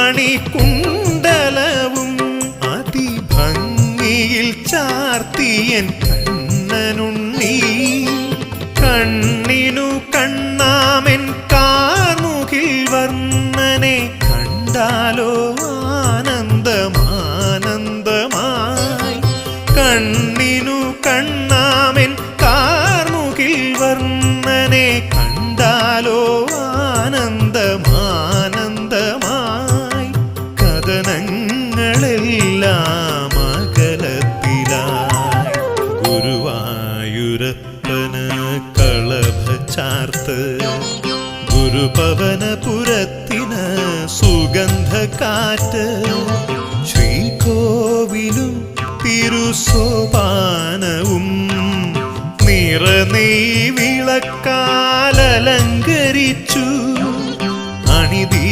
മണികുണ്ടലവും അതിഭംഗിയിൽ ചാർത്തിയൻ കണ്ണനുണ്ണി കണ്ണിനു കണ്ണാമെൻ കാർമുകിൽ വർണ്ണനെ കണ്ടാലോ ആനന്ദമാനന്ദമായി കണ്ണിനു കണ്ണാമെൻ കാർമുകിൽ വർണ്ണനെ കണ്ടാലോ ആനന്ദമാനന്ദമായി കഥനങ്ങളെല്ലാം അകലത്തിലായി ഗുരുവായൂരപ്പന് കളഭ ചാർത്ത് ഗുരുപവനപുരത്തിന് സുഗന്ധക്കാറ്റ് ശ്രീകോവിലും തിരുസോപാനവും നിറനെയ് വിളക്കാലലങ്കരിച്ചു അണിതി